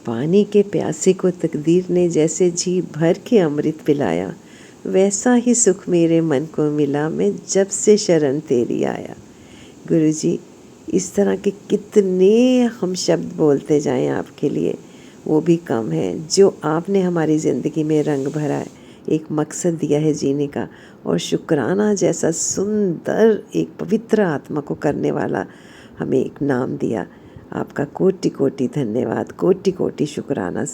पानी के प्यासे को तकदीर ने जैसे जी भर के अमृत पिलाया, वैसा ही सुख मेरे मन को मिला, मैं जब से शरण तेरी आया। गुरुजी, इस तरह के कितने हम शब्द बोलते जाएं आपके लिए, वो भी कम है। जो आपने हमारी ज़िंदगी में रंग भरा है, एक मकसद दिया है जीने का, और शुक्राना जैसा सुंदर एक पवित्र आत्मा को करने वाला हमें एक नाम दिया। आपका कोटि कोटि धन्यवाद, कोटि कोटि शुक्राना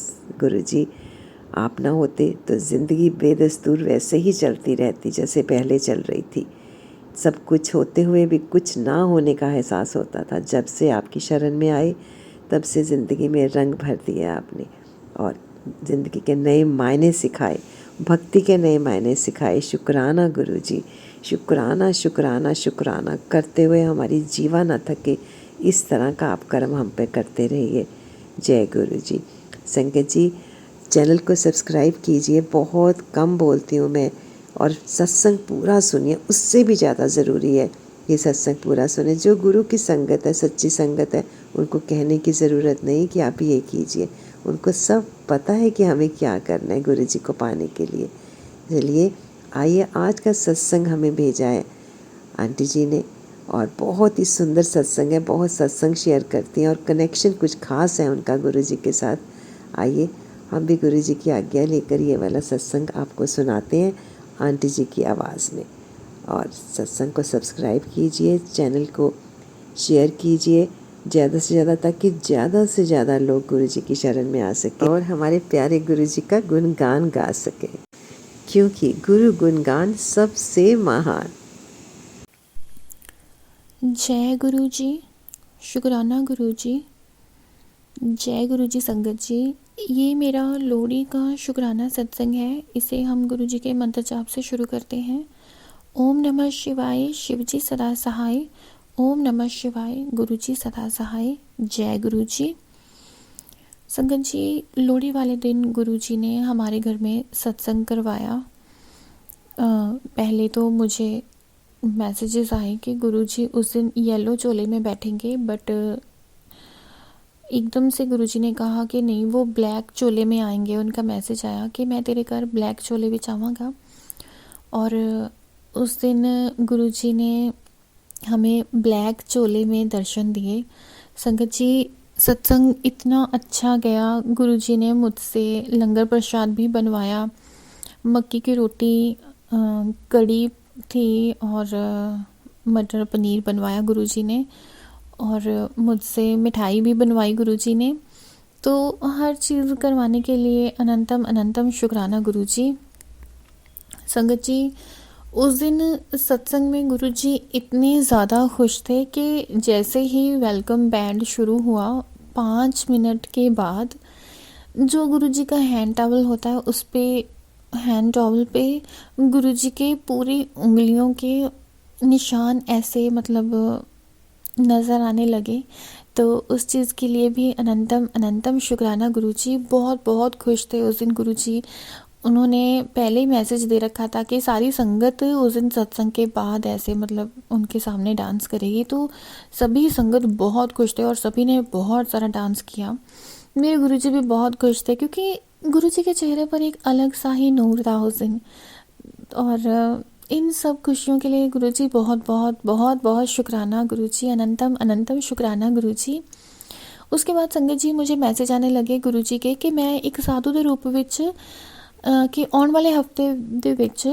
गुरुजी। आप ना होते तो ज़िंदगी बेदस्तूर वैसे ही चलती रहती जैसे पहले चल रही थी। सब कुछ होते हुए भी कुछ ना होने का एहसास होता था। जब से आपकी शरण में आए, तब से ज़िंदगी में रंग भर दिए आपने, और ज़िंदगी के नए मायने सिखाए, भक्ति के नए मायने सिखाए। शुक्राना गुरुजी, शुक्राना शुक्राना शुक्राना करते हुए हमारी जीवा न थके। इस तरह का आप कर्म हम पे करते रहिए। जय गुरुजी। संगत जी, चैनल को सब्सक्राइब कीजिए। बहुत कम बोलती हूँ मैं, और सत्संग पूरा सुनिए। उससे भी ज़्यादा ज़रूरी है ये सत्संग पूरा सुने। जो गुरु की संगत है, सच्ची संगत है, उनको कहने की ज़रूरत नहीं कि आप ये कीजिए। उनको सब पता है कि हमें क्या करना है गुरु जी को पाने के लिए। चलिए आइए, आज का सत्संग हमें भेजा है आंटी जी ने, और बहुत ही सुंदर सत्संग है। बहुत सत्संग शेयर करती हैं और कनेक्शन कुछ खास है उनका गुरु जी के साथ। आइए हम भी गुरु जी की आज्ञा लेकर ये वाला सत्संग आपको सुनाते हैं आंटी जी की आवाज़ में। और सत्संग को सब्सक्राइब कीजिए, चैनल को शेयर कीजिए ज़्यादा से ज़्यादा, ताकि ज़्यादा से ज़्यादा लोग गुरु जी की शरण में आ सके और हमारे प्यारे गुरु जी का गुणगान गा सके, क्योंकि गुरु गुणगान सबसे महान। जय गुरु जी, शुक्राना गुरु जी, जय गुरु जी। संगत जी, ये मेरा लोहड़ी का शुक्राना सत्संग है। इसे हम गुरु जी के मंत्र जाप से शुरू करते हैं। ओम नमः शिवाय, शिव जी सदा सहाय। ओम नमः शिवाय, गुरु जी सदा सहाय। जय गुरु जी। संगत जी, लोहड़ी वाले दिन गुरु जी ने हमारे घर में सत्संग करवाया। पहले तो मुझे मैसेजेस आए कि गुरुजी उस दिन येलो चोले में बैठेंगे, बट एकदम से गुरुजी ने कहा कि नहीं, वो ब्लैक चोले में आएंगे। उनका मैसेज आया कि मैं तेरे घर ब्लैक चोले बिछावांगा। और उस दिन गुरुजी ने हमें ब्लैक चोले में दर्शन दिए। संगत जी, सत्संग इतना अच्छा गया। गुरुजी ने मुझसे लंगर प्रसाद भी बनवाया। मक्की की रोटी, कड़ी थी, और मटर पनीर बनवाया गुरुजी ने, और मुझसे मिठाई भी बनवाई गुरुजी ने। तो हर चीज़ करवाने के लिए अनंतम अनंतम शुक्राना गुरुजी। संगत जी, उस दिन सत्संग में गुरुजी इतने ज़्यादा खुश थे कि जैसे ही वेलकम बैंड शुरू हुआ, 5 मिनट के बाद जो गुरुजी का हैंड टॉवल होता है, उस पे हैंड टॉवल पे गुरुजी के पूरी उंगलियों के निशान ऐसे मतलब नज़र आने लगे। तो उस चीज़ के लिए भी अनंतम अनंतम शुक्राना गुरुजी। बहुत बहुत खुश थे उस दिन गुरुजी। उन्होंने पहले ही मैसेज दे रखा था कि सारी संगत उस दिन सत्संग के बाद ऐसे मतलब उनके सामने डांस करेगी। तो सभी संगत बहुत खुश थे और सभी ने बहुत सारा डांस किया। मेरे गुरुजी भी बहुत खुश थे, क्योंकि गुरुजी के चेहरे पर एक अलग सा ही नूर था उस दिन। और इन सब खुशियों के लिए गुरुजी बहुत बहुत बहुत बहुत शुक्राना गुरुजी, अनंतम अनंतम शुक्राना गुरुजी। उसके बाद संगत जी, मुझे मैसेज आने लगे गुरुजी के कि मैं एक साधु के रूप ਵਿੱਚ कि ਆਉਣ ਵਾਲੇ ਹਫਤੇ ਦੇ ਵਿੱਚ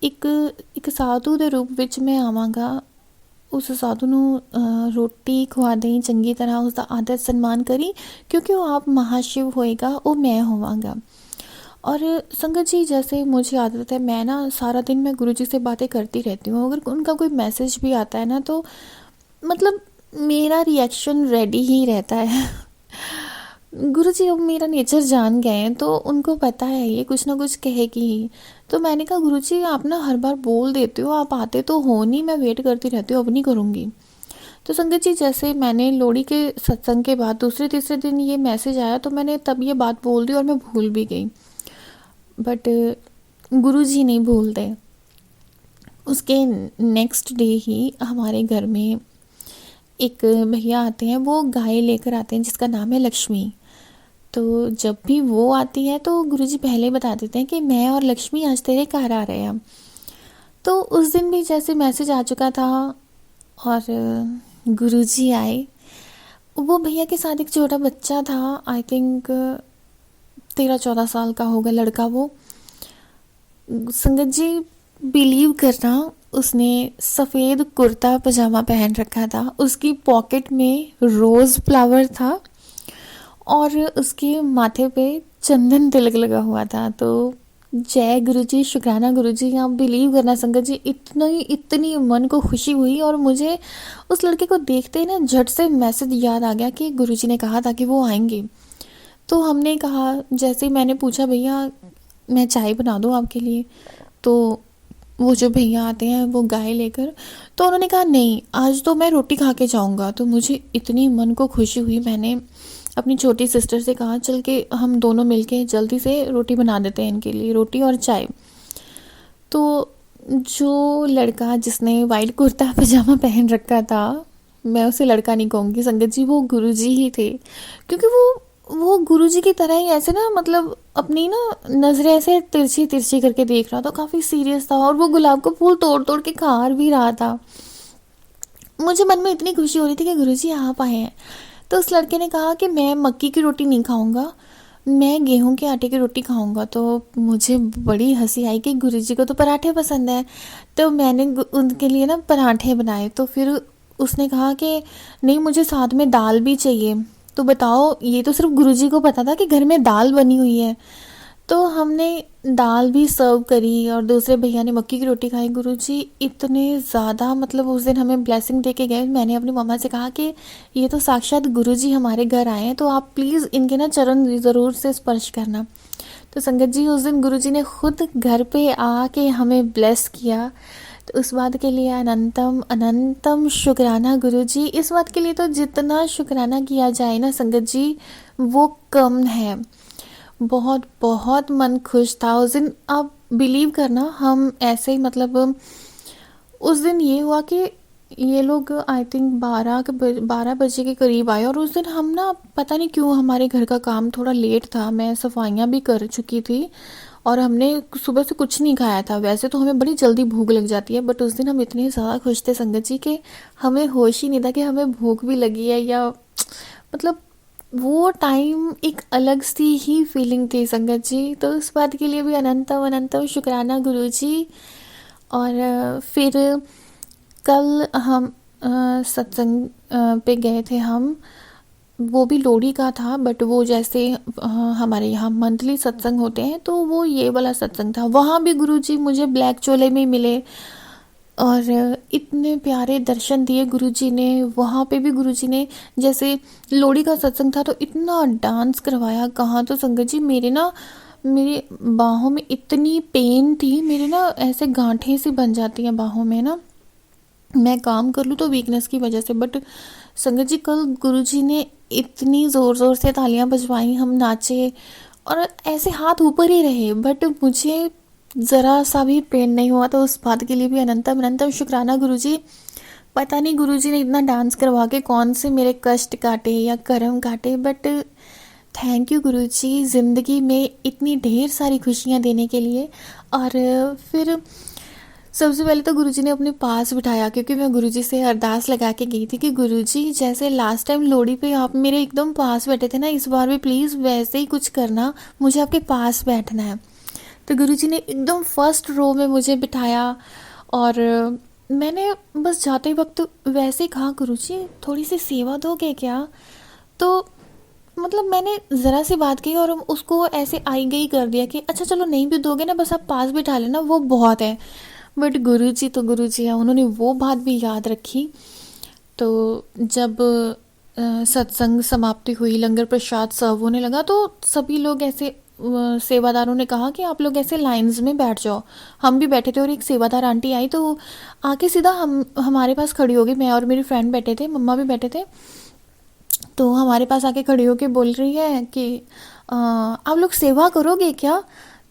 ਇੱਕ ਸਾਧੂ ਦੇ ਰੂਪ ਵਿੱਚ ਮੈਂ ਆਵਾਂਗਾ। ਉਸ ਸਾਧੂ ਨੂੰ ਰੋਟੀ ਖਵਾ ਦੇਈ, ਚੰਗੀ ਤਰ੍ਹਾਂ ਉਸ ਦਾ ਆਦਰ ਸਨਮਾਨ ਕਰੀ, क्योंकि वो आप महाशिव होएगा, वो मैं होवांगा। और संगत जी, जैसे मुझे आदत है, मैं ना सारा दिन मैं गुरुजी से बातें करती रहती हूँ। अगर उनका कोई मैसेज भी आता है ना, तो मतलब मेरा रिएक्शन रेडी ही रहता है। गुरुजी अब मेरा नेचर जान गए हैं, तो उनको पता है ये कुछ ना कुछ कहेगी ही। तो मैंने कहा गुरुजी, आप ना हर बार बोल देते हो, आप आते तो हो नहीं, मैं वेट करती रहती हूँ, अब नहीं करूँगी। तो संगत जी, जैसे मैंने लोहड़ी के सत्संग के बाद दूसरे तीसरे दिन ये मैसेज आया, तो मैंने तब ये बात बोल दी और मैं भूल भी गई। बट गुरुजी नहीं भूलते। उसके नेक्स्ट डे ही हमारे घर में एक भैया आते हैं, वो गाय लेकर आते हैं जिसका नाम है लक्ष्मी। तो जब भी वो आती है तो गुरुजी पहले बता देते हैं कि मैं और लक्ष्मी आज तेरे घर आ रहे हैं। तो उस दिन भी जैसे मैसेज आ चुका था और गुरुजी आए। वो भैया के साथ एक छोटा बच्चा था, आई थिंक 13-14 साल का होगा लड़का। वो संगत जी बिलीव करना, उसने सफ़ेद कुर्ता पजामा पहन रखा था, उसकी पॉकेट में रोज़ फ्लावर था और उसके माथे पे चंदन तिलक लगा हुआ था। तो जय गुरुजी, शुक्राना गुरुजी। आप बिलीव करना संगत जी, इतनी मन को खुशी हुई और मुझे उस लड़के को देखते ही ना झट से मैसेज याद आ गया कि गुरुजी ने कहा था कि वो आएंगे। तो हमने कहा, जैसे ही मैंने पूछा भैया मैं चाय बना दूँ आपके लिए, तो वो जो भैया आते हैं वो गाय लेकर, तो उन्होंने कहा नहीं आज तो मैं रोटी खा के जाऊँगा। तो मुझे इतनी मन को खुशी हुई, मैंने अपनी छोटी सिस्टर से कहा चल के हम दोनों मिलके जल्दी से रोटी बना देते हैं इनके लिए, रोटी और चाय। तो जो लड़का जिसने वाइट कुर्ता पजामा पहन रखा था, मैं उसे लड़का नहीं कहूँगी संगत जी, वो गुरुजी ही थे। क्योंकि वो गुरुजी की तरह ही ऐसे ना, मतलब अपनी ना नज़रें ऐसे तिरछी तिरछी करके देख रहा था, काफ़ी सीरियस था और वो गुलाब का फूल तोड़ तोड़ के खा भी रहा था। मुझे मन में इतनी खुशी हो रही थी कि गुरुजी आप आए हैं। तो उस लड़के ने कहा कि मैं मक्की की रोटी नहीं खाऊंगा, मैं गेहूं के आटे की रोटी खाऊंगा। तो मुझे बड़ी हंसी आई कि गुरुजी को तो पराठे पसंद है। तो मैंने उनके लिए ना पराठे बनाए। तो फिर उसने कहा कि नहीं मुझे साथ में दाल भी चाहिए। तो बताओ, ये तो सिर्फ गुरुजी को पता था कि घर में दाल बनी हुई है। तो हमने दाल भी सर्व करी और दूसरे भैया ने मक्की की रोटी खाई। गुरुजी इतने ज़्यादा, मतलब उस दिन हमें ब्लेसिंग दे के गए। मैंने अपनी मम्मा से कहा कि ये तो साक्षात गुरुजी हमारे घर आए हैं, तो आप प्लीज़ इनके ना चरण ज़रूर से स्पर्श करना। तो संगत जी उस दिन गुरुजी ने खुद घर पे आके हमें ब्लेस किया। तो उस बात के लिए अनंतम अनंतम शुक्राना गुरुजी। इस बात के लिए तो जितना शुक्राना किया जाए ना संगत जी वो कम है। बहुत बहुत मन खुश था उस दिन। आप बिलीव करना, हम ऐसे ही मतलब उस दिन ये हुआ कि ये लोग आई थिंक 12 बजे के करीब आए। और उस दिन हम ना पता नहीं क्यों हमारे घर का काम थोड़ा लेट था, मैं सफाइयाँ भी कर चुकी थी और हमने सुबह से कुछ नहीं खाया था। वैसे तो हमें बड़ी जल्दी भूख लग जाती है, बट उस दिन हम इतने ज़्यादा खुश थे संगत जी के हमें होश ही नहीं था कि हमें भूख भी लगी है, या मतलब वो टाइम एक अलग सी ही फीलिंग थी संगत जी। तो उस बात के लिए भी अनंतम अनंतम शुक्राना गुरुजी। और फिर कल हम सत्संग पे गए थे हम, वो भी लोहड़ी का था, बट वो जैसे हमारे यहाँ मंथली सत्संग होते हैं तो वो ये वाला सत्संग था। वहाँ भी गुरुजी मुझे ब्लैक चोले में मिले और इतने प्यारे दर्शन दिए गुरुजी ने। वहाँ पे भी गुरुजी ने जैसे लोहड़ी का सत्संग था तो इतना डांस करवाया। कहाँ तो संगत जी मेरी बाहों में इतनी पेन थी, मेरे ना ऐसे गांठें सी बन जाती हैं बाहों में ना, मैं काम कर लूँ तो वीकनेस की वजह से। बट संगत जी कल गुरुजी ने इतनी ज़ोर ज़ोर से तालियां बजवाई, हम नाचे और ऐसे हाथ ऊपर ही रहे, बट मुझे ज़रा सा भी पेन नहीं हुआ। तो उस बात के लिए भी अनंतम अनंतम शुक्राना गुरुजी। पता नहीं गुरुजी ने इतना डांस करवा के कौन से मेरे कष्ट काटे या कर्म काटे, बट थैंक यू गुरुजी ज़िंदगी में इतनी ढेर सारी खुशियाँ देने के लिए। और फिर सबसे पहले तो गुरुजी ने अपने पास बिठाया, क्योंकि मैं गुरुजी से अरदास लगा के गई थी कि गुरुजी जैसे लास्ट टाइम लोहड़ी पे आप मेरे एकदम पास बैठे थे ना, इस बार भी प्लीज़ वैसे ही कुछ करना, मुझे आपके पास बैठना है। तो गुरुजी ने एकदम फर्स्ट रो में मुझे बिठाया और मैंने बस जाते वक्त वैसे ही कहा गुरुजी थोड़ी सी सेवा दोगे क्या। तो मतलब मैंने ज़रा सी बात की और उसको ऐसे आई गई कर दिया कि अच्छा चलो नहीं भी दोगे ना, बस आप पास बिठा लेना वो बहुत है। बट गुरुजी तो गुरुजी है, उन्होंने वो बात भी याद रखी। तो जब सत्संग समाप्ति हुई, लंगर प्रसाद सर्व होने लगा, तो सभी लोग ऐसे सेवादारों ने कहा कि आप लोग ऐसे लाइंस में बैठ जाओ। हम भी बैठे थे और एक सेवादार आंटी आई तो आके सीधा हमारे पास खड़ी हो गई। मैं और मेरी फ्रेंड बैठे थे, मम्मा भी बैठे थे। तो हमारे पास आके खड़ी होके बोल रही है कि आप लोग सेवा करोगे क्या।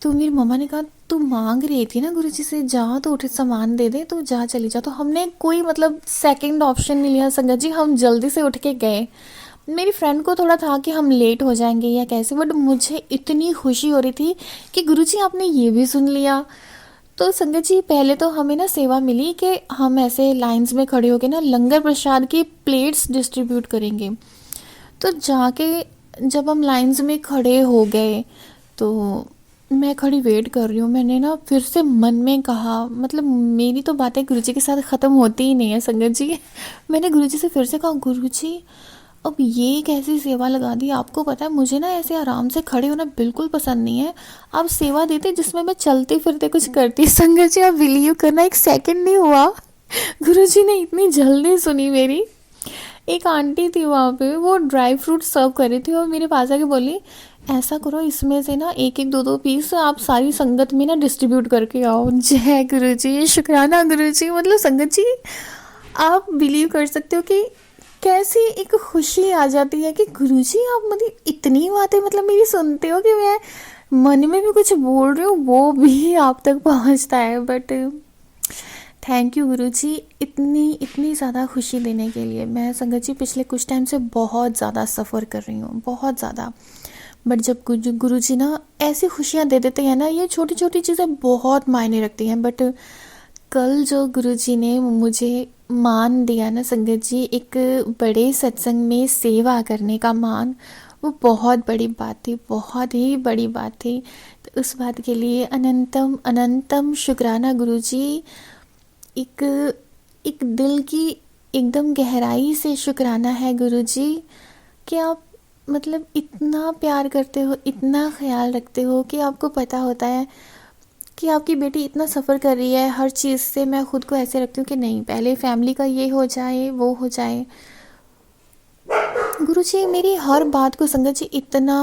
तो मेरी मम्मा ने कहा तू मांग रही थी ना गुरुजी से, जा तो उठे सामान दे दे, तो जा चली जा। तो हमने कोई मतलब सेकंड ऑप्शन नहीं लिया संगत जी, हम जल्दी से उठ के गए। मेरी फ्रेंड को थोड़ा था कि हम लेट हो जाएंगे या कैसे, बट मुझे इतनी खुशी हो रही थी कि गुरुजी आपने ये भी सुन लिया। तो संगत जी, पहले तो हमें ना सेवा मिली कि हम ऐसे लाइंस में खड़े होके ना लंगर प्रसाद की प्लेट्स डिस्ट्रीब्यूट करेंगे। तो जाके जब हम लाइंस में खड़े हो गए तो मैं खड़ी वेट कर रही हूँ। मैंने ना फिर से मन में कहा, मतलब मेरी तो बातें गुरुजी के साथ ख़त्म होती ही नहीं है संगत जी। मैंने गुरुजी से फिर से कहा, गुरुजी अब ये कैसी सेवा लगा दी, आपको पता है मुझे ना ऐसे आराम से खड़े होना बिल्कुल पसंद नहीं है। आप सेवा देते जिसमें मैं चलते फिरते कुछ करती। संगत जी आप बिलीव करना, एक सेकंड नहीं हुआ गुरुजी ने इतनी जल्दी सुनी मेरी। एक आंटी थी वहाँ पे, वो ड्राई फ्रूट सर्व कर रही थी और मेरे पास आके बोली, ऐसा करो इसमें से ना एक एक दो दो पीस आप सारी संगत में ना डिस्ट्रीब्यूट करके आओ। जय गुरुजी, शुक्राना गुरुजी। मतलब संगत जी आप बिलीव कर सकते हो कि कैसी एक खुशी आ जाती है कि गुरुजी आप मतलब इतनी बातें मतलब मेरी सुनते हो कि मैं मन में भी कुछ बोल रही हूँ वो भी आप तक पहुँचता है। बट थैंक यू गुरुजी इतनी इतनी ज़्यादा खुशी देने के लिए। मैं संगत जी पिछले कुछ टाइम से बहुत ज़्यादा सफ़र कर रही हूँ, बहुत ज़्यादा। बट जब गुरुजी ना ऐसी खुशियाँ दे देते हैं ना, ये छोटी छोटी चीज़ें बहुत मायने रखती हैं। बट कल जो गुरुजी ने मुझे मान दिया ना संगत जी, एक बड़े सत्संग में सेवा करने का मान, वो बहुत बड़ी बात थी, बहुत ही बड़ी बात थी। तो उस बात के लिए अनंतम अनंतम शुक्राना गुरुजी। एक एक दिल की एकदम गहराई से शुक्राना है गुरुजी कि आप मतलब इतना प्यार करते हो, इतना ख्याल रखते हो कि आपको पता होता है कि आपकी बेटी इतना सफ़र कर रही है हर चीज़ से। मैं खुद को ऐसे रखती हूँ कि नहीं, पहले फैमिली का ये हो जाए वो हो जाए। गुरुजी मेरी हर बात को संगत जी इतना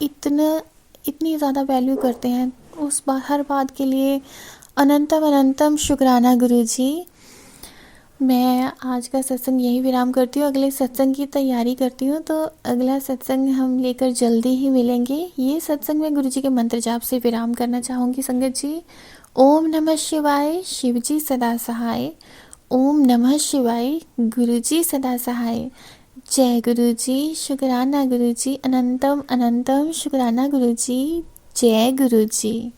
इतना इतनी ज़्यादा वैल्यू करते हैं, उस बात हर बात के लिए अनंतम अनंतम शुक्राना गुरुजी। मैं आज का सत्संग यही विराम करती हूँ, अगले सत्संग की तैयारी करती हूँ। तो अगला सत्संग हम लेकर जल्दी ही मिलेंगे। ये सत्संग मैं गुरुजी के मंत्र जाप से विराम करना चाहूँगी संगत जी। ओम नमः शिवाय, शिवजी सदा सहाय। ओम नमः शिवाय, गुरुजी सदा सहाय। जय गुरुजी, शुक्राना गुरुजी, अनंतम अनंतम शुक्राना गुरुजी। जय गुरुजी।